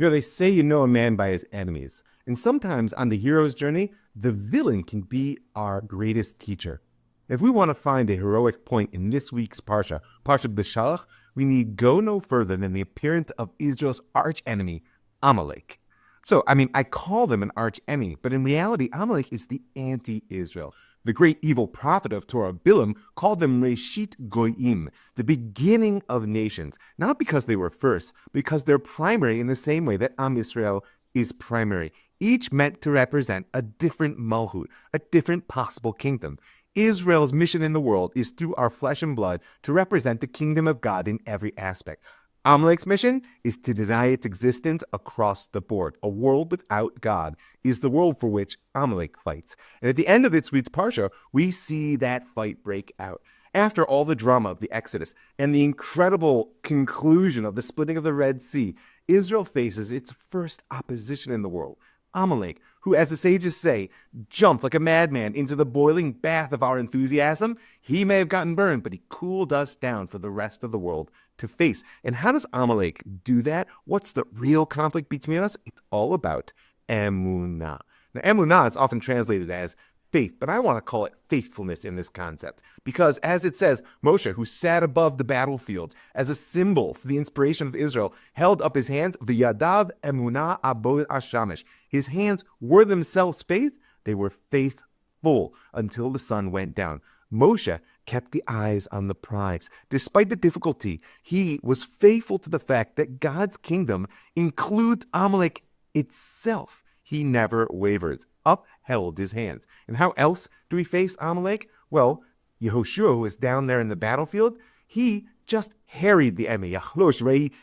They say you know a man by his enemies. And sometimes on the hero's journey, the villain can be our greatest teacher. If we want to find a heroic point in this week's Parsha Beshalach, we need go no further than the appearance of Israel's archenemy, Amalek. I call them an archenemy, but in reality, Amalek is the anti-Israel. The great evil prophet of Torah, Bilam, called them Reshit Goyim, the beginning of nations, not because they were first, because they're primary in the same way that Am Israel is primary, each meant to represent a different malchut, a different possible kingdom. Israel's mission in the world is through our flesh and blood to represent the kingdom of God in every aspect. Amalek's mission is to deny its existence across the board. A world without God is the world for which Amalek fights. And at the end of this week's Parsha, we see that fight break out. After all the drama of the Exodus and the incredible conclusion of the splitting of the Red Sea, Israel faces its first opposition in the world. Amalek, who, as the sages say, jumped like a madman into the boiling bath of our enthusiasm. He may have gotten burned, but he cooled us down for the rest of the world to face. And how does Amalek do that? What's the real conflict between us? It's all about emunah. Now, emunah is often translated as faith, but I want to call it faithfulness in this concept. Because as it says, Moshe, who sat above the battlefield as a symbol for the inspiration of Israel, held up his hands, v'yadav emunah abod ashamish. His hands were themselves faith. They were faithful until the sun went down. Moshe kept the eyes on the prize. Despite the difficulty, he was faithful to the fact that God's kingdom includes Amalek itself. He never wavers, upheld his hands. And how else do we face Amalek? Well, Yehoshua, who was down there in the battlefield, he just harried the enemy.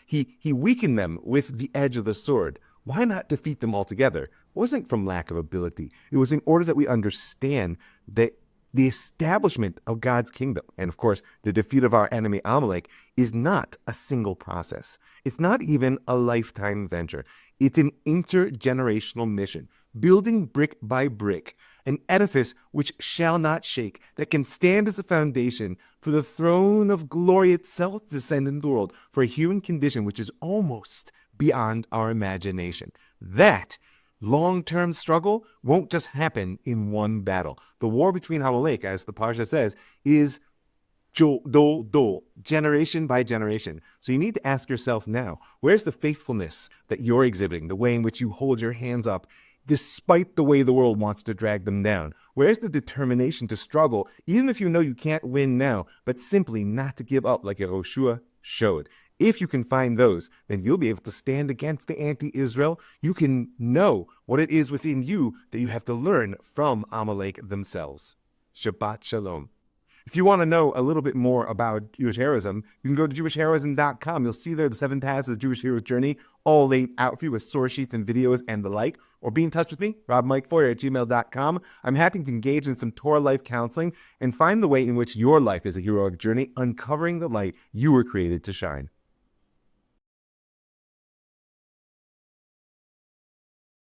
He weakened them with the edge of the sword. Why not defeat them altogether? It wasn't from lack of ability. It was in order that we understand that the establishment of God's kingdom, and of course, the defeat of our enemy Amalek, is not a single process. It's not even a lifetime venture. It's an intergenerational mission, building brick by brick, an edifice which shall not shake, that can stand as a foundation for the throne of glory itself to descend into the world, for a human condition which is almost beyond our imagination. That long-term struggle won't just happen in one battle. The war between Amalek, as the Parsha says, is generation by generation. So you need to ask yourself now, where's the faithfulness that you're exhibiting, the way in which you hold your hands up, despite the way the world wants to drag them down? Where's the determination to struggle, even if you know you can't win now, but simply not to give up like Yehoshua showed? If you can find those, then you'll be able to stand against the anti-Israel. You can know what it is within you that you have to learn from Amalek themselves. Shabbat Shalom. If you want to know a little bit more about Jewish heroism, you can go to jewishheroism.com. You'll see there the 7 paths of the Jewish hero's journey, all laid out for you with source sheets and videos and the like. Or be in touch with me, robmikefoyer@gmail.com. I'm happy to engage in some Torah life counseling and find the way in which your life is a heroic journey, uncovering the light you were created to shine.